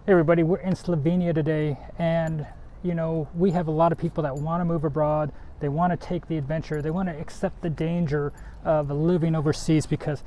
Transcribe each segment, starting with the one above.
Hey everybody, we're in Slovenia today, and we have a lot of people that want to move abroad. They want to take the adventure. They want to accept the danger of living overseas, because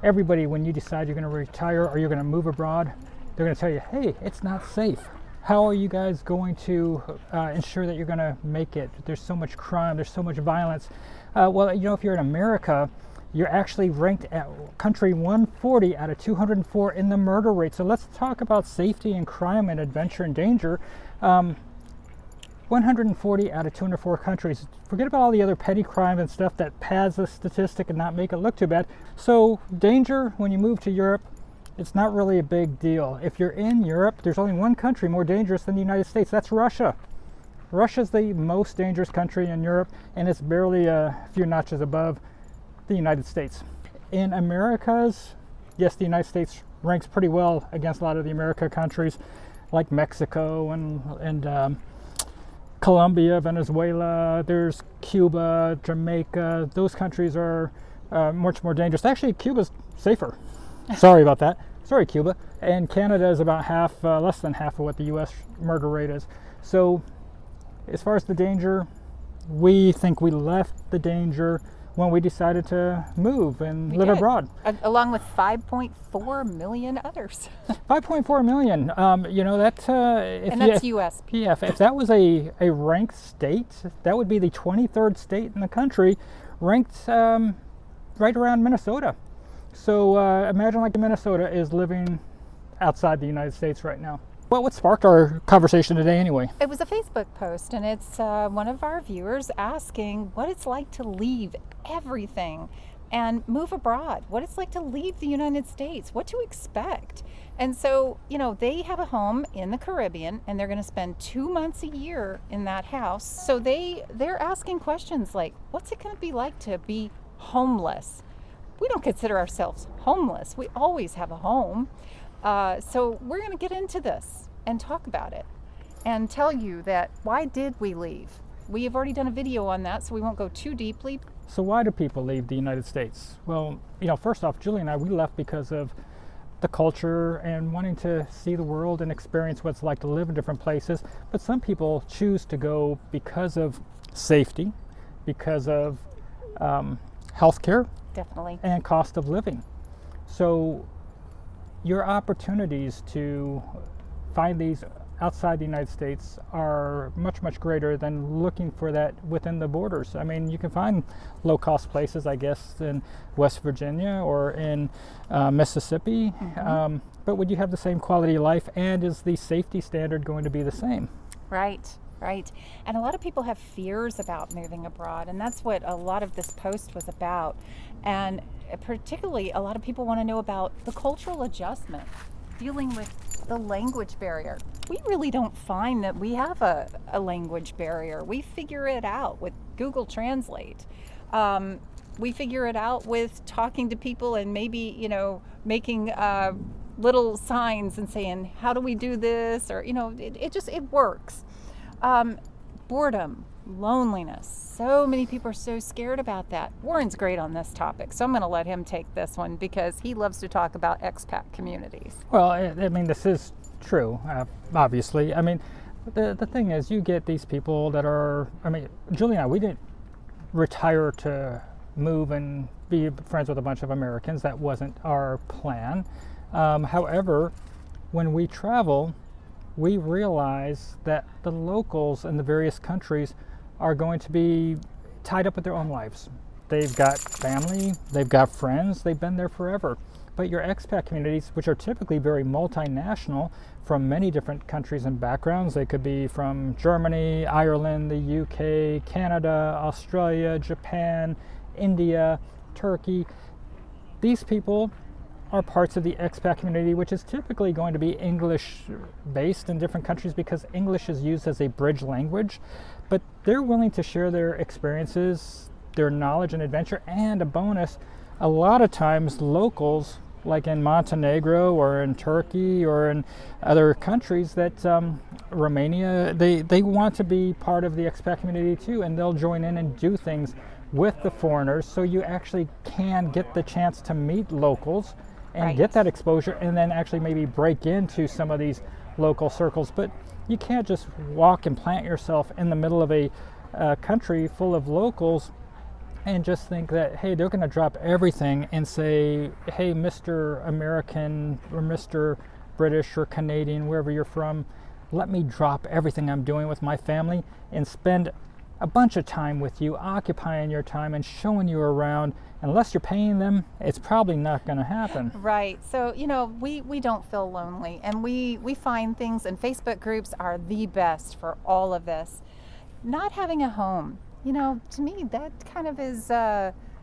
everybody, when you decide you're going to retire or you're going to move abroad, they're going to tell you, hey, it's not safe. How are you guys going to ensure that you're going to make it? There's so much crime, there's so much violence. Well, if you're in America, you're actually ranked at country 140 out of 204 in the murder rate. So let's talk about safety and crime and adventure and danger. 140 out of 204 countries. Forget about all the other petty crime and stuff that pads the statistic and not make it look too bad. So danger, when you move to Europe, it's not really a big deal. If you're in Europe, there's only one country more dangerous than the United States. That's Russia. Russia's the most dangerous country in Europe, and it's barely a few notches above the United States. In Americas, yes, the United States ranks pretty well against a lot of the America countries like Mexico and Colombia, Venezuela. There's Cuba, Jamaica. Those countries are much more dangerous. Actually, Cuba's safer. Sorry about that. Sorry, Cuba. And Canada is about half, less than half of what the U.S. murder rate is. So as far as the danger, we think we left the danger when we decided to move and live abroad. Along with 5.4 million others. 5.4 million. That's U.S. Yeah, if that was a ranked state, that would be the 23rd state in the country, ranked right around Minnesota. So imagine like Minnesota is living outside the United States right now. Well, what sparked our conversation today anyway? It was a Facebook post, and it's one of our viewers asking what it's like to leave everything and move abroad, what it's like to leave the United States, what to expect. And so, they have a home in the Caribbean, and they're going to spend 2 months a year in that house. So they're asking questions like, what's it going to be like to be homeless? We don't consider ourselves homeless. We always have a home. So we're going to get into this and talk about it and tell you that why did we leave? We have already done a video on that, so we won't go too deeply. So why do people leave the United States? Well, first off, Julie and I, we left because of the culture and wanting to see the world and experience what it's like to live in different places. But some people choose to go because of safety, because of healthcare, definitely, and cost of living. So your opportunities to find these outside the United States are much, much greater than looking for that within the borders. I mean, you can find low-cost places, I guess, in West Virginia or in Mississippi, but would you have the same quality of life, and is the safety standard going to be the same? Right. And a lot of people have fears about moving abroad, and that's what a lot of this post was about. And particularly, a lot of people want to know about the cultural adjustment, dealing with the language barrier. We really don't find that we have a language barrier. We figure it out with Google Translate. We figure it out with talking to people and maybe, making little signs and saying, how do we do this? Or, it works. Boredom, loneliness. So many people are so scared about that. Warren's great on this topic, so I'm going to let him take this one because he loves to talk about expat communities. Well, I mean, this is true, obviously. I mean, the thing is, you get these people that are, Julie and I, we didn't retire to move and be friends with a bunch of Americans. That wasn't our plan. However, when we travel, we realize that the locals in the various countries are going to be tied up with their own lives. They've got family, they've got friends, they've been there forever. But your expat communities, which are typically very multinational from many different countries and backgrounds, they could be from Germany, Ireland, the UK, Canada, Australia, Japan, India, Turkey. These people are parts of the expat community, which is typically going to be English based in different countries because English is used as a bridge language, but they're willing to share their experiences, their knowledge and adventure, and a bonus, a lot of times locals, like in Montenegro or in Turkey or in other countries that Romania, they want to be part of the expat community too, and they'll join in and do things with the foreigners, so you actually can get the chance to meet locals and Right. get that exposure, and then actually maybe break into some of these local circles. But you can't just walk and plant yourself in the middle of a country full of locals and just think that, hey, they're going to drop everything and say, hey, Mr. American or Mr. British or Canadian, wherever you're from, let me drop everything I'm doing with my family and spend a bunch of time with you, occupying your time and showing you around. Unless you're paying them, it's probably not going to happen. Right. So, we don't feel lonely, and we find things, and Facebook groups are the best for all of this. Not having a home, to me, that kind of is,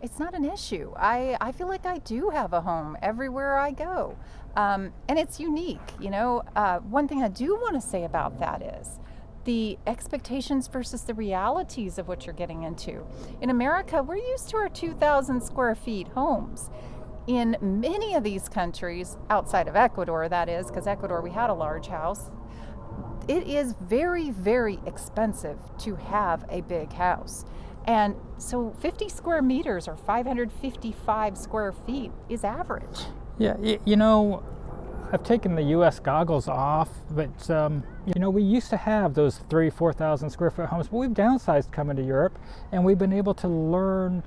it's not an issue. I feel like I do have a home everywhere I go. And it's unique. One thing I do want to say about that is the expectations versus the realities of what you're getting into. In America, we're used to our 2,000 square feet homes. In many of these countries, outside of Ecuador, that is, because Ecuador, we had a large house, it is very, very expensive to have a big house. And so 50 square meters or 555 square feet is average. Yeah, I've taken the U.S. goggles off, but we used to have those 4,000 square foot homes, but we've downsized coming to Europe, and we've been able to learn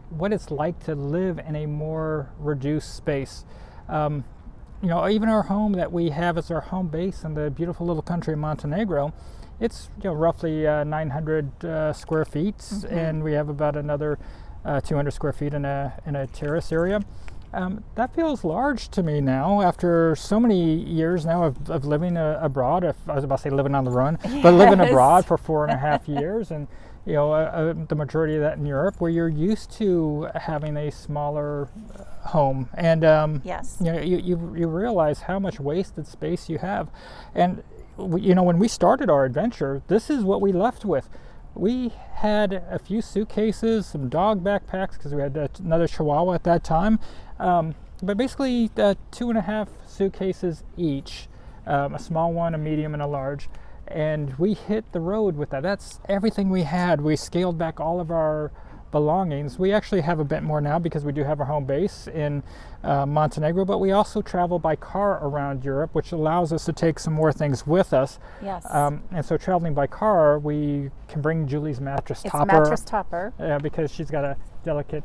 what it's like to live in a more reduced space. Even our home that we have as our home base in the beautiful little country of Montenegro, it's roughly 900 square feet, and we have about another 200 square feet in a terrace area. That feels large to me now after so many years now of living abroad. I was about to say living on the run, but living abroad for 4.5 years, and the majority of that in Europe, where you're used to having a smaller home, and Yes. you realize how much wasted space you have. And when we started our adventure, this is what we left with. We had a few suitcases, some dog backpacks, because we had another Chihuahua at that time, but basically 2.5 suitcases each, a small one, a medium, and a large. And we hit the road with that. That's everything we had. We scaled back all of our belongings. We actually have a bit more now because we do have our home base in Montenegro, but we also travel by car around Europe, which allows us to take some more things with us. Yes. And so traveling by car, we can bring Julie's mattress It's topper. mattress topper. Because she's got a delicate...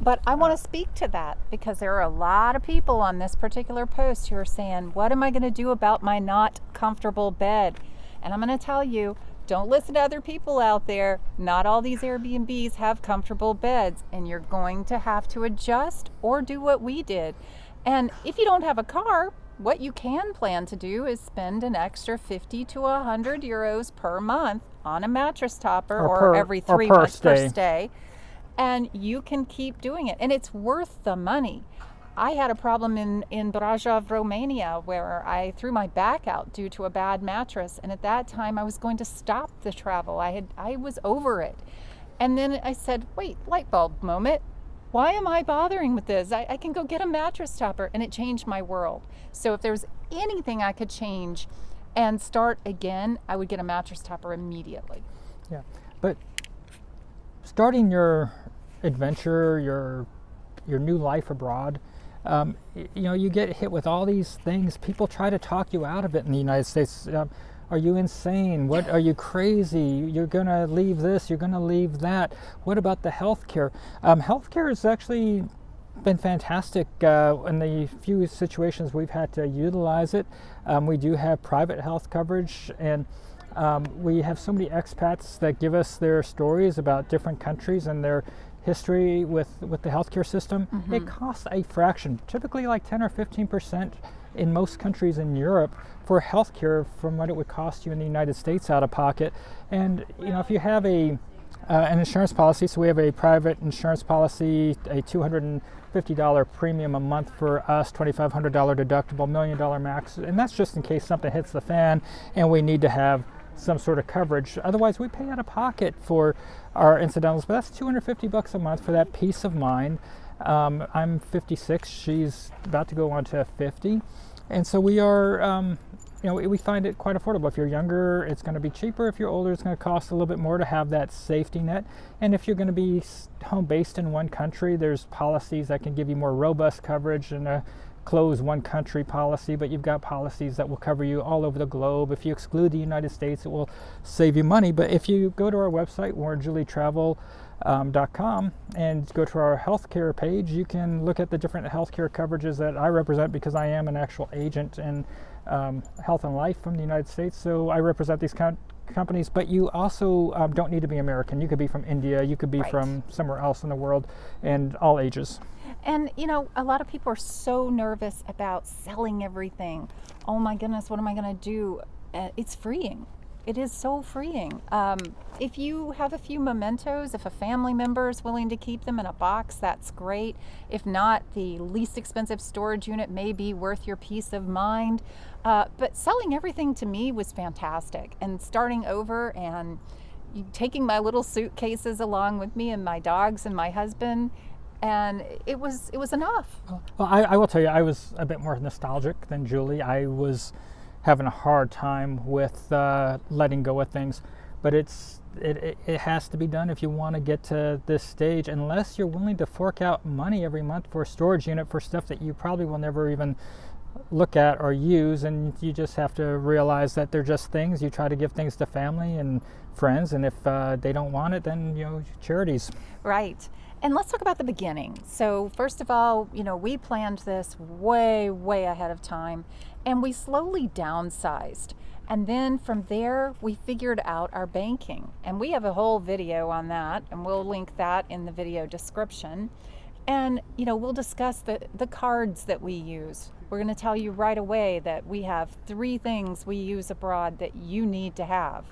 But I want to speak to that, because there are a lot of people on this particular post who are saying, what am I going to do about my not comfortable bed? And I'm going to tell you, don't listen to other people out there. Not all these Airbnbs have comfortable beds, and you're going to have to adjust or do what we did. And if you don't have a car, what you can plan to do is spend an extra 50 to 100 euros per month on a mattress topper, or every 3 months per stay. And you can keep doing it, and it's worth the money. I had a problem in Brajov, Romania, where I threw my back out due to a bad mattress, and at that time I was going to stop the travel. I was over it. And then I said, wait, light bulb moment. Why am I bothering with this? I can go get a mattress topper, and it changed my world. So if there's anything I could change and start again, I would get a mattress topper immediately. Yeah, but starting your adventure, your new life abroad, you get hit with all these things. People try to talk you out of it in the United States. Are you insane? What, are you crazy? You're going to leave this, you're going to leave that. What about the healthcare? Healthcare has actually been fantastic in the few situations we've had to utilize it. We do have private health coverage, and we have so many expats that give us their stories about different countries and their history with the healthcare system. It costs a fraction, typically like 10 or 15% in most countries in Europe for healthcare from what it would cost you in the United States out of pocket. And if you have an insurance policy, so we have a private insurance policy, a $250 premium a month for us, $2,500 deductible, $1 million max, and that's just in case something hits the fan and we need to have some sort of coverage. Otherwise, we pay out of pocket for our incidentals, but that's $250 a month for that peace of mind. I'm 56, she's about to go on to 50, and so we are, we find it quite affordable. If you're younger, it's going to be cheaper. If you're older, it's going to cost a little bit more to have that safety net. And if you're going to be home based in one country, there's policies that can give you more robust coverage and a close one country policy, but you've got policies that will cover you all over the globe. If you exclude the United States, it will save you money. But if you go to our website, warrenjulietravel.com, and go to our healthcare page, you can look at the different healthcare coverages that I represent, because I am an actual agent in health and life from the United States. So I represent these companies, but you also don't need to be American. You could be from India, you could be from somewhere else in the world, and all ages. And you know, a lot of people are so nervous about selling everything. Oh my goodness, what am I going to do? It's freeing. It is so freeing. If you have a few mementos, if a family member is willing to keep them in a box, that's great. If not, the least expensive storage unit may be worth your peace of mind. But selling everything to me was fantastic. And starting over and taking my little suitcases along with me, and my dogs and my husband, and it was enough. Well, I will tell you, I was a bit more nostalgic than Julie. I was having a hard time with letting go of things, but it has to be done if you want to get to this stage, unless you're willing to fork out money every month for a storage unit for stuff that you probably will never even look at or use. And you just have to realize that they're just things. You try to give things to family and friends, and if they don't want it, then charities. Right. And let's talk about the beginning. So first of all, we planned this way ahead of time, and we slowly downsized. And then from there, we figured out our banking. And we have a whole video on that, and we'll link that in the video description. And, we'll discuss the cards that we use. We're going to tell you right away that we have 3 things we use abroad that you need to have.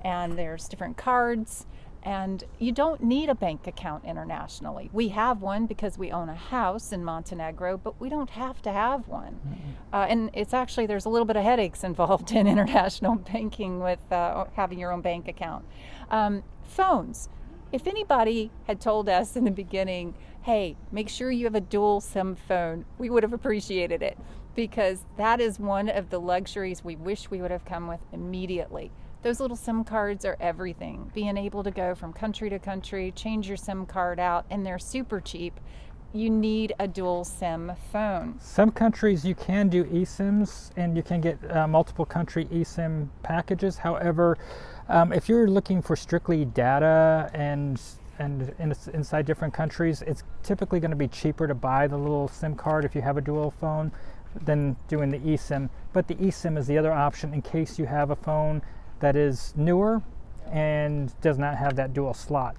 And there's different cards. And you don't need a bank account internationally. We have one because we own a house in Montenegro, but we don't have to have one. And it's actually, there's a little bit of headaches involved in international banking with having your own bank account. Phones. If anybody had told us in the beginning, hey, make sure you have a dual SIM phone, we would have appreciated it, because that is one of the luxuries we wish we would have come with immediately. Those little SIM cards are everything. Being able to go from country to country, change your SIM card out, and they're super cheap. You need a dual SIM phone. Some countries you can do eSIMs, and you can get multiple country eSIM packages. However, if you're looking for strictly data and inside different countries, it's typically going to be cheaper to buy the little SIM card if you have a dual phone than doing the eSIM. But the eSIM is the other option in case you have a phone that is newer and does not have that dual slot.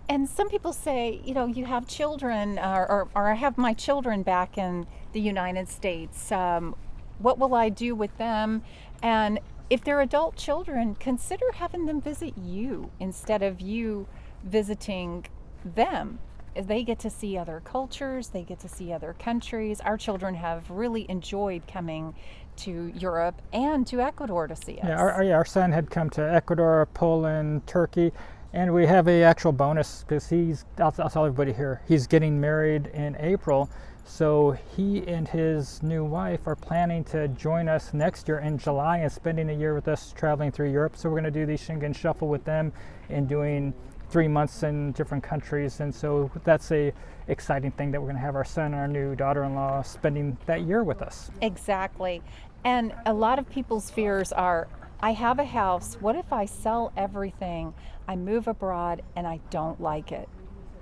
And some people say, you have children, or I have my children back in the United States. What will I do with them? And if they're adult children, consider having them visit you instead of you visiting them. They get to see other cultures, they get to see other countries. Our children have really enjoyed coming to Europe and to Ecuador to see us. Yeah, our son had come to Ecuador, Poland, Turkey, and we have a actual bonus because I'll tell everybody here, he's getting married in April. So he and his new wife are planning to join us next year in July and spending a year with us traveling through Europe. So we're going to do the Schengen Shuffle with them and doing 3 months in different countries. And so that's a exciting thing that we're going to have our son and our new daughter-in-law spending that year with us. Exactly. And a lot of people's fears are, I have a house, what if I sell everything, I move abroad and I don't like it?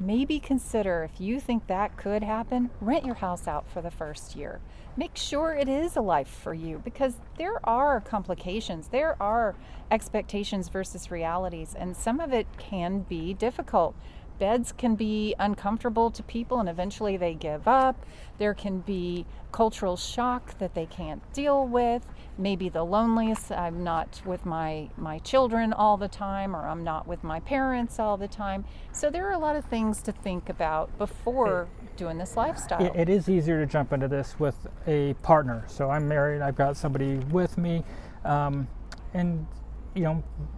Maybe consider, if you think that could happen, rent your house out for the first year. Make sure it is a life for you, because there are complications, there are expectations versus realities, and some of it can be difficult. Beds can be uncomfortable to people and eventually they give up. There can be cultural shock that they can't deal with. Maybe the loneliness, I'm not with my children all the time, or I'm not with my parents all the time. So there are a lot of things to think about before doing this lifestyle. It is easier to jump into this with a partner. So I'm married, I've got somebody with me. And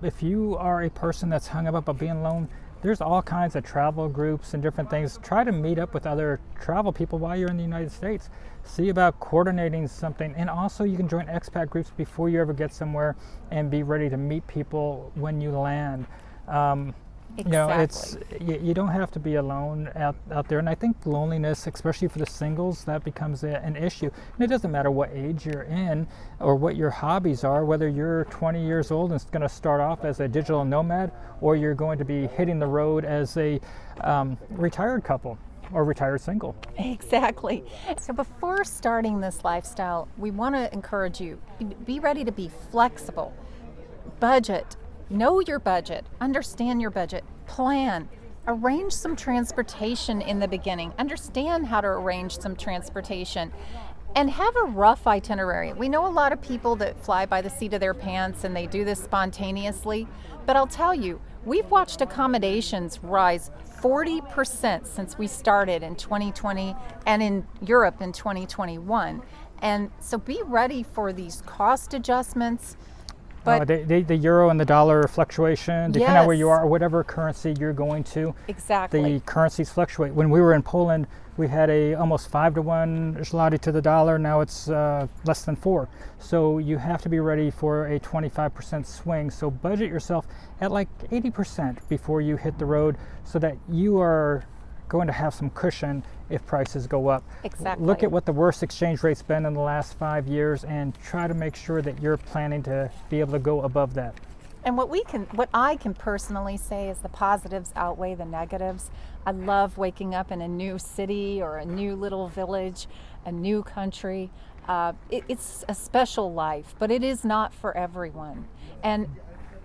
if you are a person that's hung up about being alone, there's all kinds of travel groups and different things. Try to meet up with other travel people while you're in the United States. See about coordinating something. And also you can join expat groups before you ever get somewhere and be ready to meet people when you land. You know, it's you don't have to be alone out there, and I think loneliness, especially for the singles, that becomes an issue. And it doesn't matter what age you're in or what your hobbies are, whether you're 20 years old and going to start off as a digital nomad, or you're going to be hitting the road as a retired couple or retired single. Exactly. So before starting this lifestyle, we want to encourage you, be ready to be flexible, budget. Know your budget, understand your budget, plan, arrange some transportation in the beginning, understand how to arrange some transportation, and have a rough itinerary. We know a lot of people that fly by the seat of their pants and they do this spontaneously, but I'll tell you, we've watched accommodations rise 40% since we started in 2020 and in Europe in 2021. And so be ready for these cost adjustments. But the euro and the dollar fluctuation, depending on where you are, or whatever currency you're going to. Exactly. The currencies fluctuate. When we were in Poland, we had a almost 5-to-1 zloty to the dollar. Now it's less than 4. So you have to be ready for a 25% swing. So budget yourself at like 80% before you hit the road, so that you are going to have some cushion if prices go up. Exactly. Look at what the worst exchange rate's been in the last 5 years and try to make sure that you're planning to be able to go above that. And what I can personally say is the positives outweigh the negatives. I love waking up in a new city or a new little village, a new country. It's a special life, but it is not for everyone. And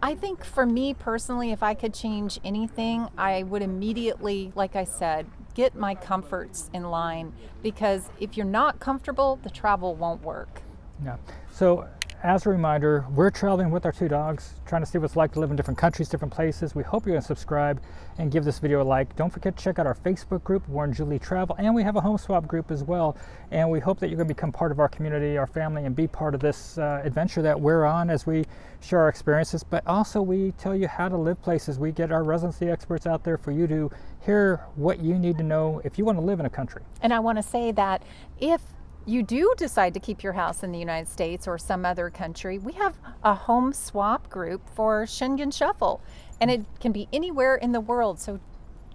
I think for me personally, if I could change anything, I would immediately, like I said, get my comforts in line, because if you're not comfortable, the travel won't work. Yeah. So as a reminder, we're traveling with our 2 dogs, trying to see what it's like to live in different countries, different places. We hope you're going to subscribe and give this video a like. Don't forget to check out our Facebook group, Warren Julie Travel, and we have a home swap group as well. And we hope that you're going to become part of our community, our family, and be part of this adventure that we're on as we share our experiences. But also we tell you how to live places. We get our residency experts out there for you to hear what you need to know if you want to live in a country. And I want to say that if you do decide to keep your house in the United States or some other country, we have a home swap group for Schengen Shuffle, and it can be anywhere in the world, so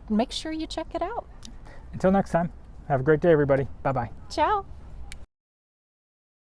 make sure you check it out. Until next time, have a great day, everybody. Bye-bye. Ciao.